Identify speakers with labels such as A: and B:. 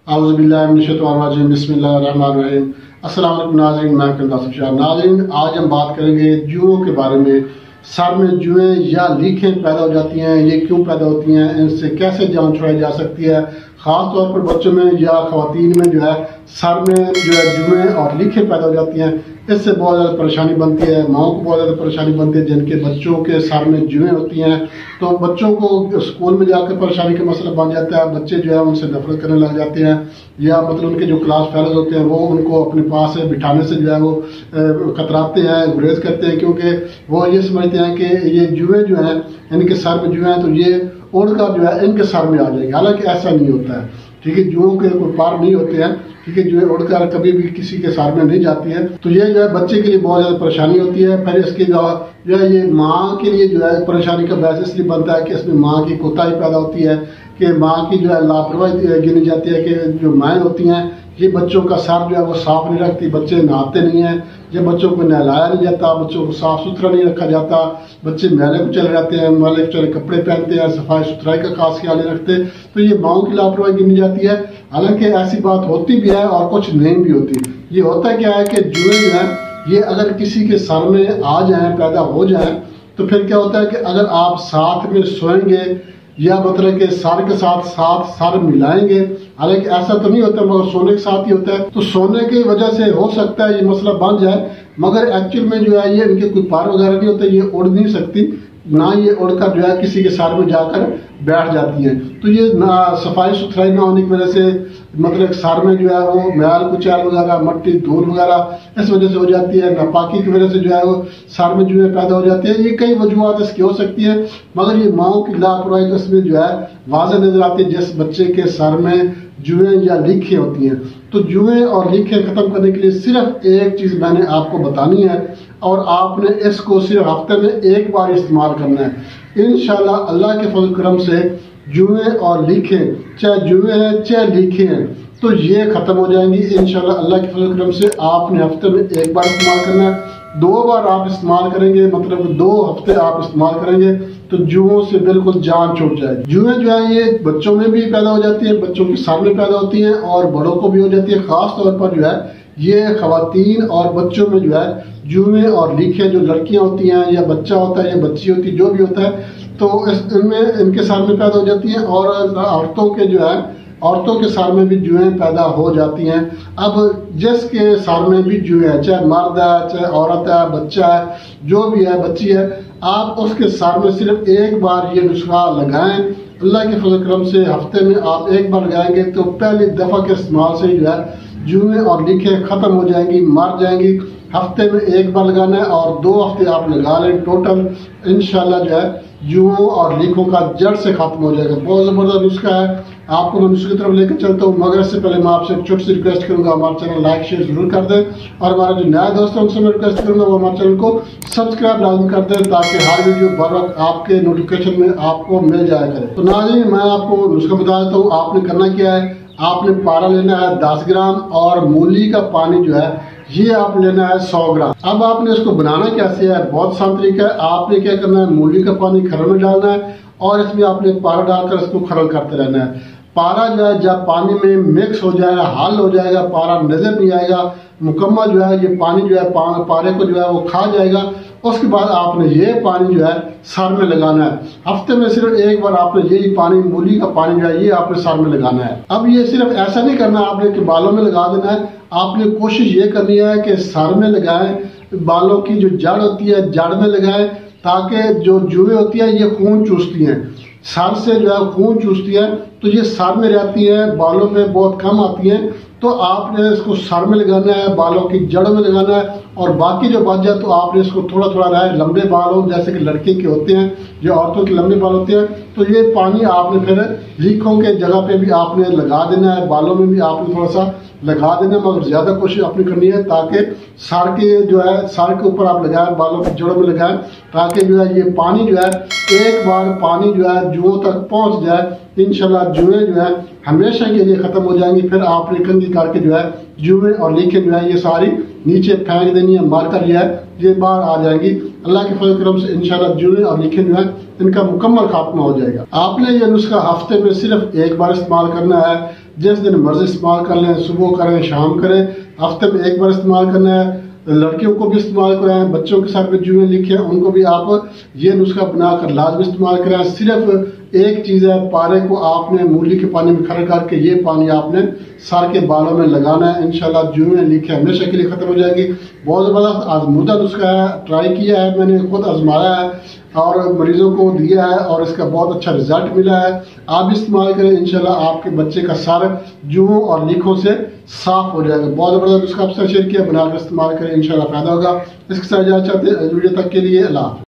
A: औज़ुबिल्लाहि बिस्मिल्लाहिर्रहमानिर्रहीम। अस्सलाम वालेकुम नाज़रीन, मैं फिरदौस नाज़रीन, आज हम बात करेंगे जुओं के बारे में। सर में जुएं या लीखें पैदा हो जाती हैं, ये क्यों पैदा होती हैं, इनसे कैसे जान छुड़ाई जा सकती है। ख़ास तौर पर बच्चों में या ख़वातीन में जो है सर में जो है जुएं और लीखें पैदा हो जाती हैं, इससे बहुत ज़्यादा परेशानी बनती है। माओं को बहुत ज़्यादा परेशानी बनती है जिनके बच्चों के सर में जुएं होती हैं, तो बच्चों को स्कूल में जाकर परेशानी का मसला बन जाता है। बच्चे जो है उनसे नफरत करने लग जाते हैं, या मतलब उनके जो क्लास फेलोज होते हैं वो उनको अपने पास बिठाने से जो है वो कतराते हैं, गुरेज करते हैं, क्योंकि वो ये समझते हैं कि ये जुएं जो हैं इनके सर में जुएं हैं तो ये उड़कर जो है इनके सर में आ जाएंगे। हालांकि ऐसा नहीं होता है, ठीक है। जुओं के कोई पार नहीं होते हैं, ठीक है। जो उड़कर कभी भी किसी के सर में नहीं जाती है, तो ये जो है बच्चे के लिए बहुत ज़्यादा परेशानी होती है। फिर इसके जो है ये माँ के लिए जो है परेशानी का बायस इसलिए बनता है कि इसमें माँ की कोताही पैदा होती है, कि माँ की जो है लापरवाही गिनी जाती है, कि जो माएँ होती हैं ये बच्चों का सर जो है वो साफ नहीं रखती, बच्चे नहाते नहीं हैं, जब बच्चों को नहलाया नहीं जाता, बच्चों को साफ सुथरा नहीं रखा जाता, बच्चे मैले को चले जाते हैं, मैले को चले कपड़े पहनते हैं, सफाई सुथराई का खास ख्याल नहीं रखते, तो ये माओं की लापरवाही गिनी जाती है। हालांकि ऐसी बात होती भी है और कुछ नहीं भी होती। ये होता क्या है कि जुएं जो है ये अगर किसी के सर में आ जाए, पैदा हो जाए, तो फिर क्या होता है कि अगर आप साथ में सोएंगे या मतलब के सर के साथ साथ सर मिलाएंगे, हालांकि ऐसा तो नहीं होता मगर सोने के साथ ही होता है, तो सोने की वजह से हो सकता है ये मसला बन जाए, मगर एक्चुअल में जो है ये इनके कोई पार वगैरह नहीं होता, ये उड़ नहीं सकती, ना ये उड़कर जो है किसी के सर में जाकर बैठ जाती है। तो ये ना सफाई सुथराई ना होने की वजह से मतलब सर में जो है वो मैल कुचैल वगैरह, मट्टी धूल वगैरह इस वजह से हो जाती है, नापाकी की वजह से जो है वो सर में जुएं पैदा हो जाती है। ये कई वजूहत इसकी हो सकती है, मगर ये माओं की लापरवाही इसमें जो है वाज़ेह नजर आती है जिस बच्चे के सर में जुएं या लीखें होती हैं। तो जुएं और लीखें खत्म करने के लिए सिर्फ एक चीज मैंने आपको बतानी है, और आपने इसको सिर्फ हफ्ते में एक बार इस्तेमाल करना है। इंशाल्लाह अल्लाह के फजल करम से जुएं और लीखें, चाहे जुएं हैं चाहे लीखें हैं, तो ये खत्म हो जाएंगी इंशाल्लाह अल्लाह के फजल करम से। आपने हफ्ते में एक बार इस्तेमाल करना है, 2 बार आप इस्तेमाल करेंगे, मतलब 2 हफ्ते आप इस्तेमाल करेंगे तो जुओं से बिल्कुल जान छूट जाएगी। जुएं जो है ये बच्चों में भी पैदा हो जाती है, बच्चों के सामने पैदा होती हैं और बड़ों को भी हो जाती है। खास तौर पर जो है ये खवातीन और बच्चों में जो है जुएं और लीखें, जो लड़कियां होती हैं या बच्चा होता है या बच्ची होती है, जो भी होता है, तो इनमें इनके सामने पैदा हो जाती हैं। और औरतों के जो है औरतों के सर में भी जुएं पैदा हो जाती हैं। अब जिसके सर में भी जुएं है, चाहे मर्द है चाहे औरत है, बच्चा है, जो भी है, बच्ची है, आप उसके सर में सिर्फ एक बार ये नुस्खा लगाएं। अल्लाह के फजल करम से हफ्ते में आप एक बार लगाएंगे तो पहली दफा के इस्तेमाल से जो है जुएं और लीखें खत्म हो जाएंगी, मर जाएंगी। हफ्ते में एक बार लगाना है और 2 हफ्ते आप लगा लें टोटल, इंशाल्लाह जो है जुओं और लीखों का जड़ से खत्म हो जाएगा। बहुत जबरदस्त नुस्खा है, आपको मैं नुस्खे की तरफ लेकर चलता हूँ, मगर इससे पहले मैं आपसे एक छोटी सी रिक्वेस्ट करूंगा, हमारे चैनल लाइक शेयर जरूर कर दें, और हमारे जो नए दोस्त हैं उनसे मैं रिक्वेस्ट करूंगा वो हमारे चैनल को सब्सक्राइब लाजमी कर दें, ताकि हर वीडियो बर वक्त आपके नोटिफिकेशन में आपको मिल जाया करे। तो नाज़रीन मैं आपको नुस्खा बता देता हूँ। आपने करना क्या है, आपने पारा लेना है 10 ग्राम, और मूली का पानी जो है ये आप लेना है 100 ग्राम। अब आपने इसको बनाना कैसे है, बहुत आसान तरीका है। आपने क्या करना है, मूली का पानी खरल में डालना है और इसमें आपने पारा डालकर इसको खरल करते रहना है। पारा जो है जब पानी में मिक्स हो जाएगा, हल हो जाएगा, पारा नजर नहीं आएगा, मुकम्मल जो है ये पानी जो है पारे को जो है वो खा जाएगा, उसके बाद आपने ये पानी जो है सर में लगाना है। हफ्ते में सिर्फ एक बार आपने यही पानी, मूली का पानी जो है ये आपने सर में लगाना है। अब ये सिर्फ ऐसा नहीं करना आपने कि बालों में लगा देना है, आपने कोशिश ये करनी है कि सर में लगाएं, बालों की जो जड़ होती है जड़ में लगाएं, ताकि जो जुएं होती है ये खून चूसती हैं, सर से जो है खून चूसती है, तो ये सर में रहती है, बालों में बहुत कम आती हैं। तो आपने इसको सर में लगाना है, बालों की जड़ में लगाना है, और बाकी जो बच जाए तो आपने इसको थोड़ा थोड़ा रहे, लंबे बाल हो जैसे कि लड़के के होते हैं, जो औरतों के लंबे बाल होते हैं, तो ये पानी आपने फिर लीखों के जगह पे भी आपने लगा देना है, बालों में भी आपने थोड़ा सा लगा देना, मगर ज्यादा कोशिश आपने करनी है ताकि सर के जो है सर के ऊपर आप लगाएं, बालों की जड़ में लगाएं, ताकि जो है ये पानी जो है एक बार पानी जो है जुओं तक पहुंच जाए। इंशाल्लाह जुएं जो है हमेशा के लिए खत्म हो जाएंगी। फिर आपने कंघी करके जो है जुएं और लीखें जो है ये सारी नीचे फेंक देनी है, मारकर जो है ये बाहर आ जाएंगी। अल्लाह के फजल करम से इंशाल्लाह जुएं और लीखें जो है इनका मुकम्मल खात्मा हो जाएगा। आपने ये नुस्खा हफ्ते में सिर्फ एक बार इस्तेमाल करना है। जिस दिन मर्जी इस्तेमाल कर लें, सुबह करें शाम करें, हफ्ते में एक बार इस्तेमाल करना है। लड़कियों को भी इस्तेमाल कराएं, बच्चों के सर पे जुएं लिखे हैं उनको भी आप ये नुस्खा बनाकर लाजमी इस्तेमाल कराएं। सिर्फ एक चीज़ है, पारे को आपने मूली के पानी में खड़ा करके ये पानी आपने सर के बालों में लगाना है। इंशाल्लाह जुएं लिखे हमेशा के लिए खत्म हो जाएंगी। बहुत ज़बरदस्त आजमूदा नुस्खा है, ट्राई किया है, मैंने खुद आजमाया है और मरीजों को दिया है और इसका बहुत अच्छा रिजल्ट मिला है। आप भी इस्तेमाल करें, इंशाल्लाह आपके बच्चे का सर जुओं और लीखों से साफ हो जाएगा। बहुत ज़बरदस्त नुस्खा आपसे शेयर किया, बनाकर इस्तेमाल करें, इंशाल्लाह फायदा होगा। इसके साथ इजाज़त चाहते हैं, वीडियो तक के लिए अल्लाह।